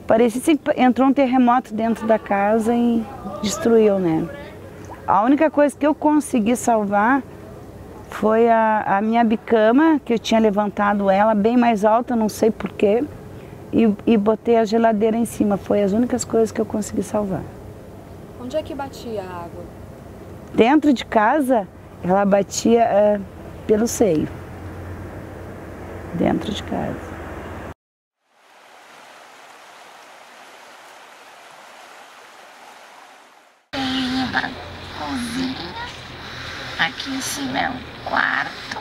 Parecia assim que entrou um terremoto dentro da casa e destruiu, né? A única coisa que eu consegui salvar foi a minha bicama, que eu tinha levantado ela bem mais alta, não sei porquê, e botei a geladeira em cima. Foi as únicas coisas que eu consegui salvar. Onde é que batia a água? Dentro de casa, ela batia pelo seio. Dentro de casa. Cozinha, aqui em cima é um quarto,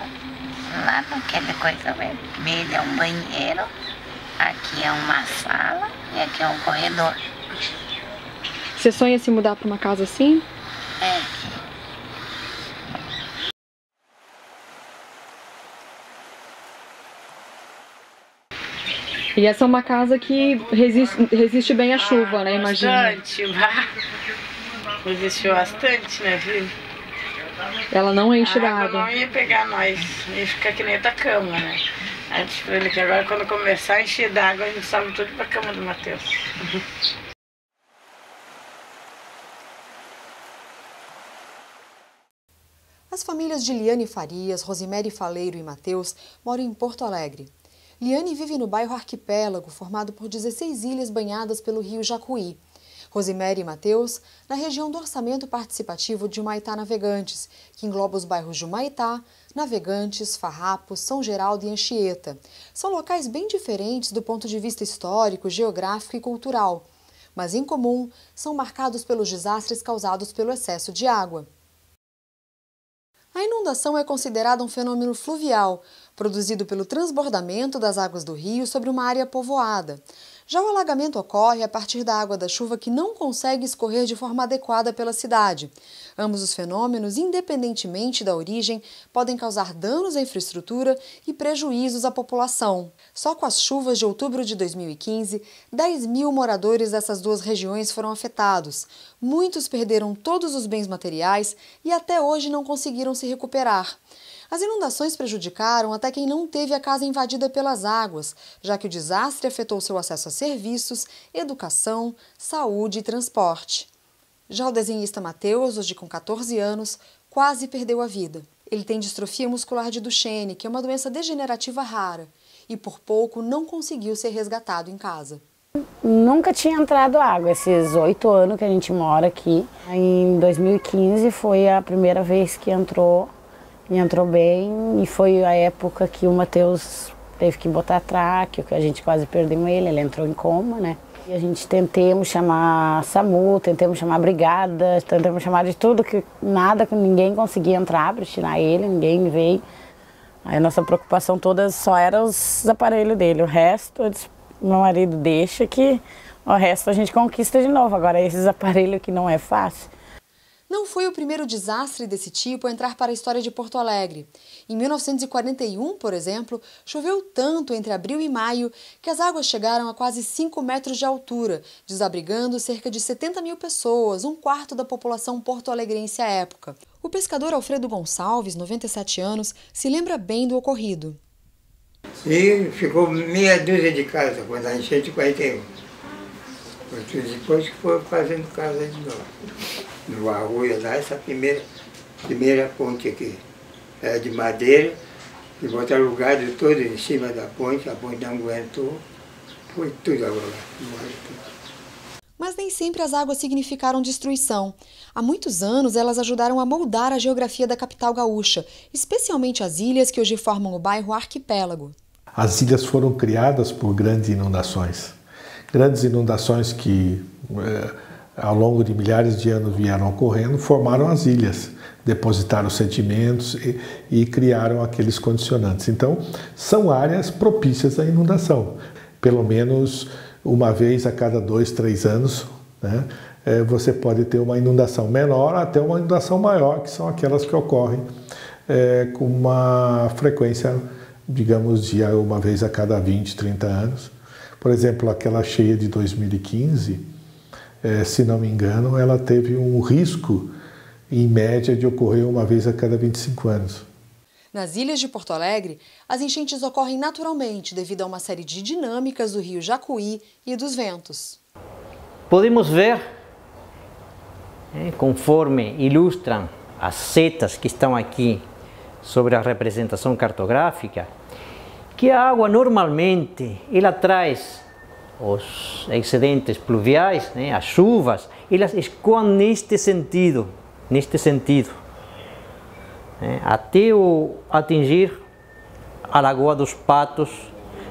lá naquela coisa vermelha é um banheiro, aqui é uma sala e aqui é um corredor. Você sonha se mudar para uma casa assim? É. E essa é uma casa que resiste bem à chuva, né? Imagina. Bastante, resistiu bastante, né, filho? Ela não enche A água d'água. não ia pegar nós, ia ficar que nem outra cama, né? Aí eu disse pra ele que agora quando começar a encher d'água, a gente sobe tudo pra cama do Matheus. As famílias de Liane Farias, Rosimere Faleiro e Matheus moram em Porto Alegre. Liane vive no bairro Arquipélago, formado por 16 ilhas banhadas pelo rio Jacuí. Rosimere e Matheus, na região do orçamento participativo de Humaitá Navegantes, que engloba os bairros de Humaitá, Navegantes, Farrapos, São Geraldo e Anchieta. São locais bem diferentes do ponto de vista histórico, geográfico e cultural, mas em comum são marcados pelos desastres causados pelo excesso de água. A inundação é considerada um fenômeno fluvial, produzido pelo transbordamento das águas do rio sobre uma área povoada. Já o alagamento ocorre a partir da água da chuva que não consegue escorrer de forma adequada pela cidade. Ambos os fenômenos, independentemente da origem, podem causar danos à infraestrutura e prejuízos à população. Só com as chuvas de outubro de 2015, 10.000 moradores dessas duas regiões foram afetados. Muitos perderam todos os bens materiais e até hoje não conseguiram se recuperar. As inundações prejudicaram até quem não teve a casa invadida pelas águas, já que o desastre afetou seu acesso a serviços, educação, saúde e transporte. Já o desenhista Matheus, hoje com 14 anos, quase perdeu a vida. Ele tem distrofia muscular de Duchenne, que é uma doença degenerativa rara, e por pouco não conseguiu ser resgatado em casa. Nunca tinha entrado água, esses 8 anos que a gente mora aqui. Em 2015 foi a primeira vez que entrou. E entrou bem, e foi a época que o Matheus teve que botar tráqueo, que a gente quase perdeu ele entrou em coma, né? E a gente tentamos chamar SAMU, tentamos chamar brigada, tentamos chamar de tudo, que nada, que ninguém conseguia entrar para tirar ele, ninguém veio. Aí a nossa preocupação toda só era os aparelhos dele, o resto, eu disse, meu marido deixa que o resto a gente conquista de novo, agora esses aparelhos que não é fácil. Não foi o primeiro desastre desse tipo a entrar para a história de Porto Alegre. Em 1941, por exemplo, choveu tanto entre abril e maio que as águas chegaram a quase 5 metros de altura, desabrigando cerca de 70.000 pessoas, um quarto da população porto-alegrense à época. O pescador Alfredo Gonçalves, 97 anos, se lembra bem do ocorrido. E ficou meia dúzia de casas quando a enchente de 41. Depois que foi fazendo casa de novo. No arroio lá, essa primeira ponte aqui. Era de madeira, e botaram o gado todo em cima da ponte, a ponte não aguentou, foi tudo agora. Mas nem sempre as águas significaram destruição. Há muitos anos elas ajudaram a moldar a geografia da capital gaúcha, especialmente as ilhas que hoje formam o bairro Arquipélago. As ilhas foram criadas por grandes inundações. Grandes inundações que ao longo de milhares de anos vieram ocorrendo, formaram as ilhas, depositaram sedimentos e criaram aqueles condicionantes. Então, são áreas propícias à inundação. Pelo menos uma vez a cada 2, 3 anos, né, você pode ter uma inundação menor até uma inundação maior, que são aquelas que ocorrem com uma frequência, digamos, de uma vez a cada 20, 30 anos. Por exemplo, aquela cheia de 2015, se não me engano, ela teve um risco, em média, de ocorrer uma vez a cada 25 anos. Nas ilhas de Porto Alegre, as enchentes ocorrem naturalmente devido a uma série de dinâmicas do rio Jacuí e dos ventos. Podemos ver, conforme ilustram as setas que estão aqui sobre a representação cartográfica, que a água normalmente ela traz os excedentes pluviais, as chuvas, elas escoam neste sentido, até atingir a Lagoa dos Patos,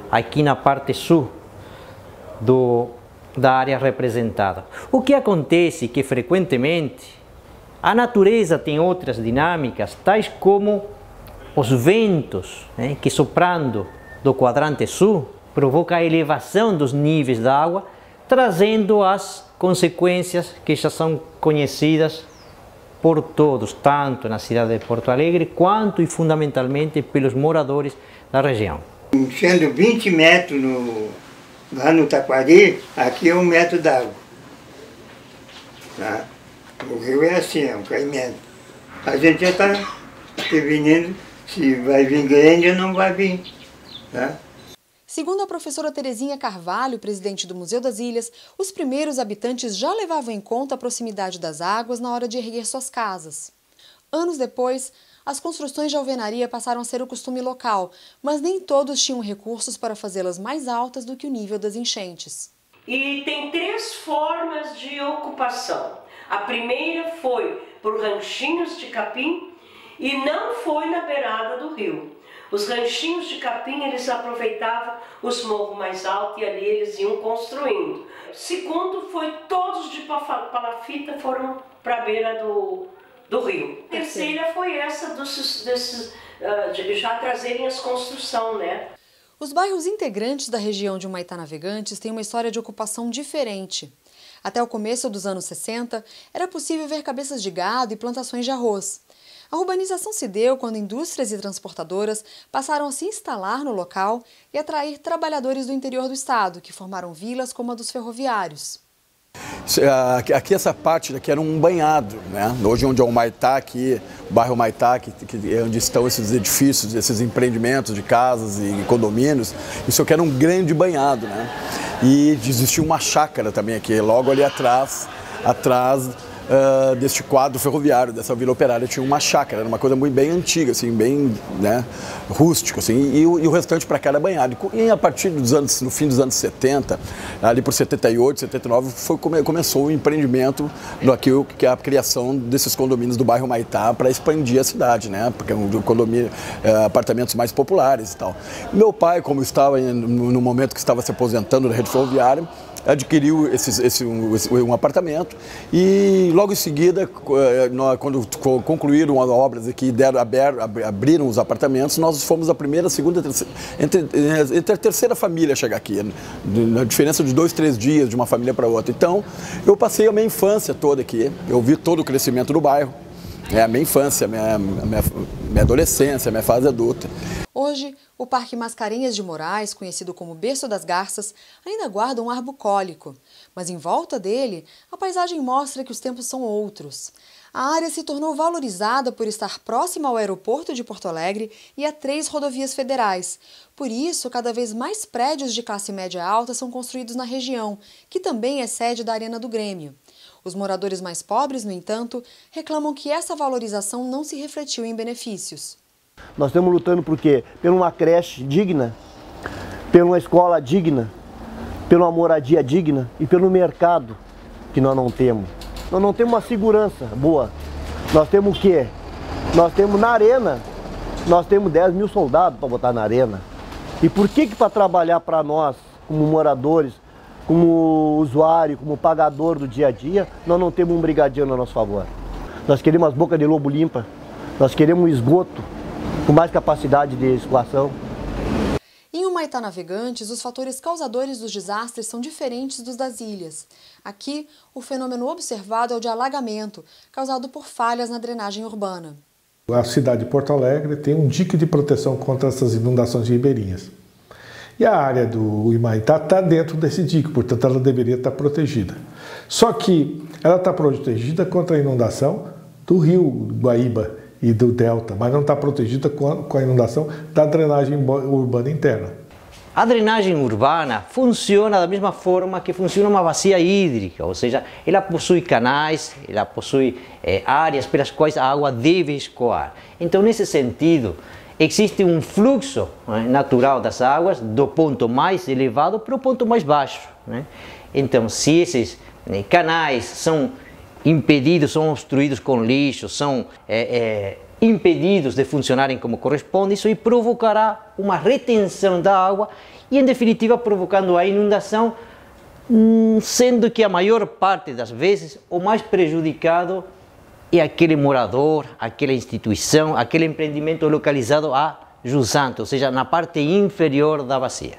aqui na parte sul da área representada. O que acontece é que frequentemente a natureza tem outras dinâmicas, tais como os ventos, que soprando do quadrante sul, provoca a elevação dos níveis da água, trazendo as consequências que já são conhecidas por todos, tanto na cidade de Porto Alegre, quanto e fundamentalmente pelos moradores da região. Sendo 20 metros lá no Taquari, aqui é 1 metro d'água. Tá? O rio é assim, é um caimento. A gente já está prevenindo se vai vir grande ou não vai vir. Tá? Segundo a professora Terezinha Carvalho, presidente do Museu das Ilhas, os primeiros habitantes já levavam em conta a proximidade das águas na hora de erguer suas casas. Anos depois, as construções de alvenaria passaram a ser o costume local, mas nem todos tinham recursos para fazê-las mais altas do que o nível das enchentes. E tem 3 formas de ocupação. A primeira foi por ranchinhos de capim e não foi na beirada do rio. Os ranchinhos de capim, eles aproveitavam os morros mais altos e ali eles iam construindo. Segundo, foi todos de palafita foram para a beira do rio. A terceira foi essa de já trazerem as construções, né? Os bairros integrantes da região de Humaitá Navegantes têm uma história de ocupação diferente. Até o começo dos anos 60, era possível ver cabeças de gado e plantações de arroz. A urbanização se deu quando indústrias e transportadoras passaram a se instalar no local e atrair trabalhadores do interior do estado, que formaram vilas como a dos ferroviários. Aqui essa parte daqui era um banhado, né? Hoje onde é o Humaitá, aqui, o bairro Humaitá, que é onde estão esses edifícios, esses empreendimentos de casas e condomínios, isso aqui era um grande banhado, né? E existia uma chácara também aqui, logo ali atrás deste quadro ferroviário, dessa vila operária, tinha uma chácara, era uma coisa muito bem antiga, assim, bem, né, rústico, assim, e o restante para cá era banhado. E a partir dos anos, no fim dos anos 70, ali por 78, 79, começou o empreendimento que é a criação desses condomínios do bairro Humaitá para expandir a cidade, né, porque é um condomínio, apartamentos mais populares e tal. Meu pai, como estava no momento que estava se aposentando da rede ferroviária, adquiriu um apartamento e logo em seguida, quando concluíram as obras aqui e abriram os apartamentos, nós fomos a primeira, a segunda, entre a terceira família a chegar aqui, na diferença de 2, 3 dias de uma família para outra. Então, eu passei a minha infância toda aqui, eu vi todo o crescimento do bairro, a minha infância, minha adolescência, minha fase adulta. Hoje, o Parque Mascarenhas de Moraes, conhecido como Berço das Garças, ainda guarda um ar bucólico. Mas em volta dele, a paisagem mostra que os tempos são outros. A área se tornou valorizada por estar próxima ao aeroporto de Porto Alegre e a 3 rodovias federais. Por isso, cada vez mais prédios de classe média alta são construídos na região, que também é sede da Arena do Grêmio. Os moradores mais pobres, no entanto, reclamam que essa valorização não se refletiu em benefícios. Nós estamos lutando por quê? Por uma creche digna, por uma escola digna, por uma moradia digna e pelo mercado que nós não temos. Nós não temos uma segurança boa. Nós temos o quê? Nós temos na arena, nós temos 10 mil soldados para botar na arena. E por que para trabalhar para nós, como moradores, como usuário, como pagador do dia a dia, nós não temos um brigadeiro a nosso favor? Nós queremos as bocas de lobo limpa, nós queremos um esgoto com mais capacidade de escoação. Em Humaitá Navegantes, os fatores causadores dos desastres são diferentes dos das ilhas. Aqui, o fenômeno observado é o de alagamento, causado por falhas na drenagem urbana. A cidade de Porto Alegre tem um dique de proteção contra essas inundações ribeirinhas. E a área do Humaitá está dentro desse dique, portanto ela deveria estar protegida. Só que ela está protegida contra a inundação do rio Guaíba, e do delta, mas não está protegida com a inundação da drenagem urbana interna. A drenagem urbana funciona da mesma forma que funciona uma bacia hídrica, ou seja, ela possui canais, ela possui áreas pelas quais a água deve escoar. Então, nesse sentido, existe um fluxo natural das águas do ponto mais elevado para o ponto mais baixo. Então, se esses canais são impedidos, são obstruídos com lixo, são impedidos de funcionarem como corresponde, isso aí provocará uma retenção da água e, em definitiva, provocando a inundação, sendo que a maior parte das vezes o mais prejudicado é aquele morador, aquela instituição, aquele empreendimento localizado a jusante, ou seja, na parte inferior da bacia.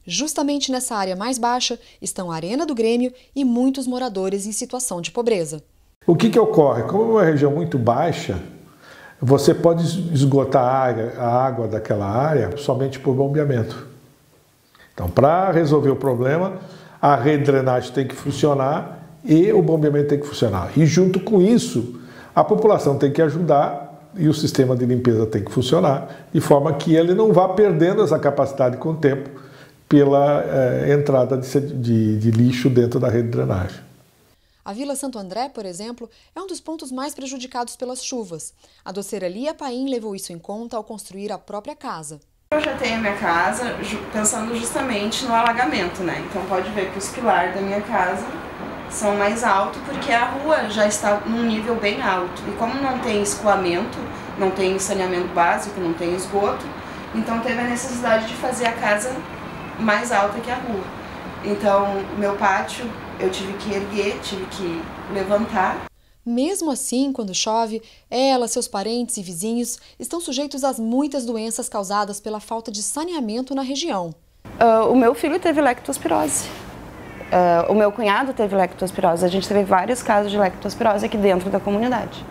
Justamente nessa área mais baixa estão a Arena do Grêmio e muitos moradores em situação de pobreza. O que ocorre? Como é uma região muito baixa, você pode esgotar a água daquela área somente por bombeamento. Então, para resolver o problema, a rede de drenagem tem que funcionar e o bombeamento tem que funcionar. E junto com isso, a população tem que ajudar e o sistema de limpeza tem que funcionar, de forma que ele não vá perdendo essa capacidade com o tempo pela entrada de lixo dentro da rede de drenagem. A Vila Santo André, por exemplo, é um dos pontos mais prejudicados pelas chuvas. A doceira Lia Paim levou isso em conta ao construir a própria casa. Eu já tenho a minha casa pensando justamente no alagamento, Então pode ver que os pilares da minha casa são mais altos porque a rua já está num nível bem alto. E como não tem escoamento, não tem saneamento básico, não tem esgoto, então teve a necessidade de fazer a casa mais alta que a rua. Então, meu pátio eu tive que erguer, tive que levantar. Mesmo assim, quando chove, ela, seus parentes e vizinhos estão sujeitos às muitas doenças causadas pela falta de saneamento na região. O meu filho teve lectospirose. O meu cunhado teve lectospirose. A gente teve vários casos de lectospirose aqui dentro da comunidade.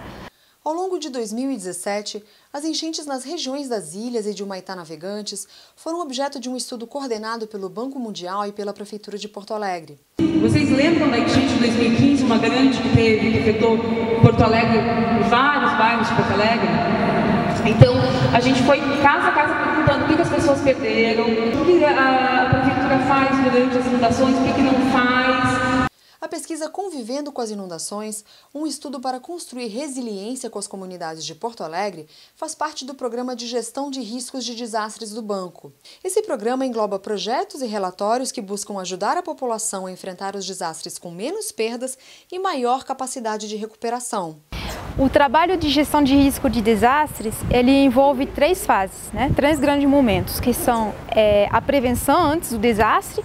Ao longo de 2017, as enchentes nas regiões das ilhas e de Humaitá Navegantes foram objeto de um estudo coordenado pelo Banco Mundial e pela Prefeitura de Porto Alegre. Vocês lembram da enchente de 2015, uma grande que teve, que afetou Porto Alegre, vários bairros de Porto Alegre? Então, a gente foi casa a casa perguntando o que as pessoas perderam, o que a Prefeitura faz durante as inundações, o que não faz. A pesquisa Convivendo com as Inundações, um estudo para construir resiliência com as comunidades de Porto Alegre, faz parte do Programa de Gestão de Riscos de Desastres do Banco. Esse programa engloba projetos e relatórios que buscam ajudar a população a enfrentar os desastres com menos perdas e maior capacidade de recuperação. O trabalho de gestão de risco de desastres, ele envolve 3 fases, 3 grandes momentos, que são a prevenção antes do desastre,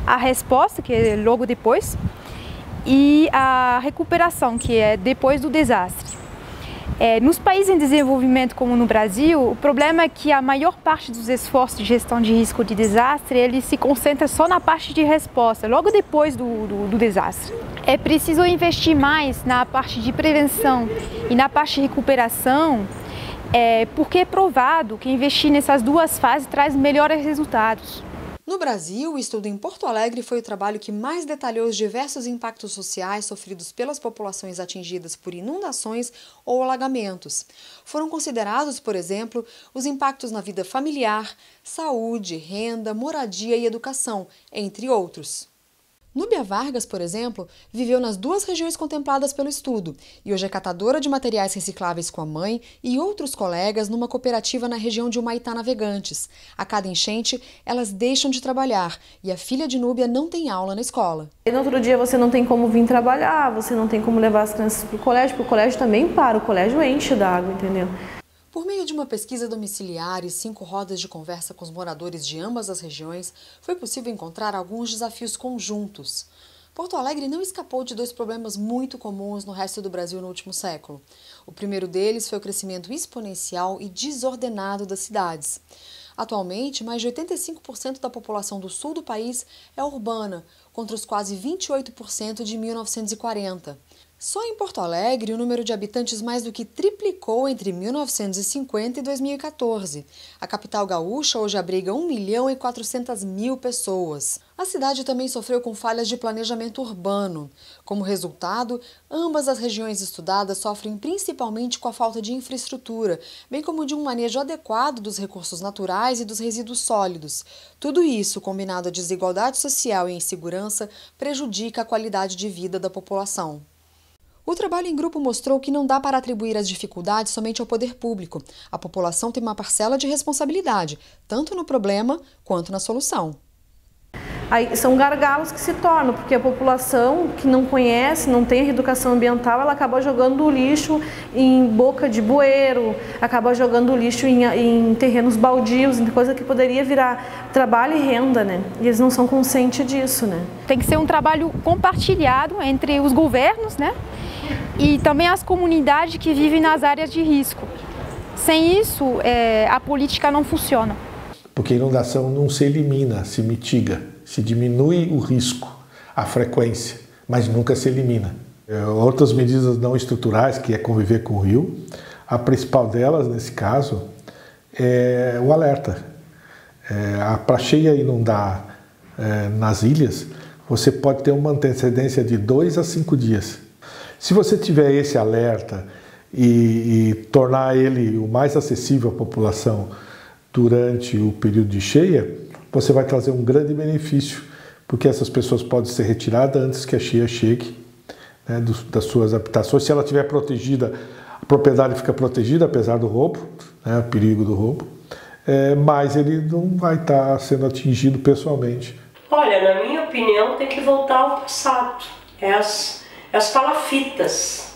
a resposta, que é logo depois, e a recuperação, que é depois do desastre. Nos países em desenvolvimento, como no Brasil, o problema é que a maior parte dos esforços de gestão de risco de desastre, ele se concentra só na parte de resposta, logo depois do desastre. É preciso investir mais na parte de prevenção e na parte de recuperação, porque é provado que investir nessas 2 fases traz melhores resultados. No Brasil, o estudo em Porto Alegre foi o trabalho que mais detalhou os diversos impactos sociais sofridos pelas populações atingidas por inundações ou alagamentos. Foram considerados, por exemplo, os impactos na vida familiar, saúde, renda, moradia e educação, entre outros. Núbia Vargas, por exemplo, viveu nas 2 regiões contempladas pelo estudo e hoje é catadora de materiais recicláveis com a mãe e outros colegas numa cooperativa na região de Humaitá Navegantes. A cada enchente, elas deixam de trabalhar e a filha de Núbia não tem aula na escola. E no outro dia você não tem como vir trabalhar, você não tem como levar as crianças para o colégio, porque o colégio também para, o colégio enche d'água, entendeu? Por meio de uma pesquisa domiciliar e 5 rodas de conversa com os moradores de ambas as regiões, foi possível encontrar alguns desafios conjuntos. Porto Alegre não escapou de 2 problemas muito comuns no resto do Brasil no último século. O primeiro deles foi o crescimento exponencial e desordenado das cidades. Atualmente, mais de 85% da população do sul do país é urbana, contra os quase 28% de 1940. Só em Porto Alegre, o número de habitantes mais do que triplicou entre 1950 e 2014. A capital gaúcha hoje abriga 1.400.000 pessoas. A cidade também sofreu com falhas de planejamento urbano. Como resultado, ambas as regiões estudadas sofrem principalmente com a falta de infraestrutura, bem como de um manejo adequado dos recursos naturais e dos resíduos sólidos. Tudo isso, combinado à desigualdade social e insegurança, prejudica a qualidade de vida da população. O trabalho em grupo mostrou que não dá para atribuir as dificuldades somente ao poder público. A população tem uma parcela de responsabilidade, tanto no problema quanto na solução. Aí são gargalos que se tornam, porque a população que não conhece, não tem educação ambiental, ela acaba jogando o lixo em boca de bueiro, acaba jogando o lixo em terrenos baldios, em coisa que poderia virar trabalho e renda, né? E eles não são conscientes disso, né? Tem que ser um trabalho compartilhado entre os governos, né? E também as comunidades que vivem nas áreas de risco. Sem isso, a política não funciona. Porque a inundação não se elimina, se mitiga, se diminui o risco, a frequência, mas nunca se elimina. Outras medidas não estruturais, que é conviver com o rio, a principal delas, nesse caso, é o alerta. Para a cheia inundar nas ilhas, você pode ter uma antecedência de 2 a 5 dias. Se você tiver esse alerta e tornar ele o mais acessível à população durante o período de cheia, você vai trazer um grande benefício, porque essas pessoas podem ser retiradas antes que a cheia chegue, né, das suas habitações. Se ela estiver protegida, a propriedade fica protegida, apesar do roubo, né, o perigo do roubo, mas ele não vai estar sendo atingido pessoalmente. Olha, na minha opinião, tem que voltar ao passado. As palafitas,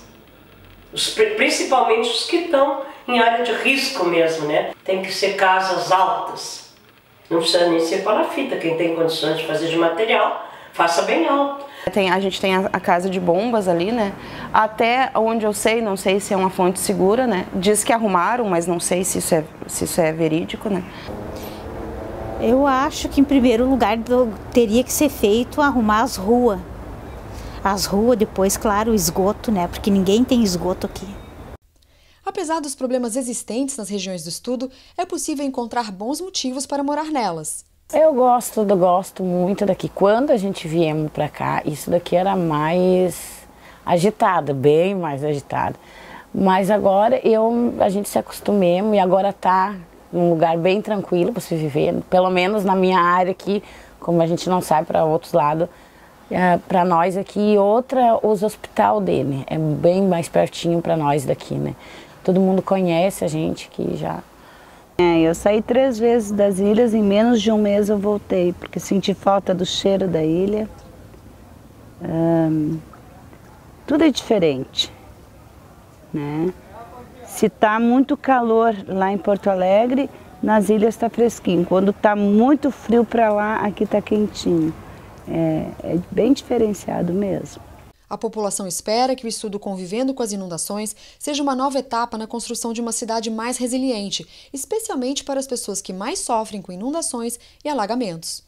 principalmente os que estão em área de risco mesmo, né? Tem que ser casas altas. Não precisa nem ser palafita. Quem tem condições de fazer de material, faça bem alto. A gente tem a casa de bombas ali, né? Até onde eu sei, não sei se é uma fonte segura, né? Diz que arrumaram, mas não sei se isso é verídico, né? Eu acho que em primeiro lugar teria que ser feito arrumar as ruas. As ruas, depois, claro, o esgoto, né? Porque ninguém tem esgoto aqui. Apesar dos problemas existentes nas regiões do estudo, é possível encontrar bons motivos para morar nelas. Eu gosto muito daqui. Quando a gente viemos para cá, isso daqui era mais agitado, bem mais agitado. Mas agora a gente se acostumou e agora está num lugar bem tranquilo para se viver. Pelo menos na minha área aqui, como a gente não sai para outros lados, para nós aqui, os hospital dele, é bem mais pertinho para nós daqui, né? Todo mundo conhece a gente aqui já. Eu saí 3 vezes das ilhas, em menos de um mês eu voltei, porque senti falta do cheiro da ilha. Tudo é diferente, né? Se está muito calor lá em Porto Alegre, nas ilhas está fresquinho. Quando está muito frio para lá, aqui está quentinho. É bem diferenciado mesmo. A população espera que o estudo Convivendo com as Inundações seja uma nova etapa na construção de uma cidade mais resiliente, especialmente para as pessoas que mais sofrem com inundações e alagamentos.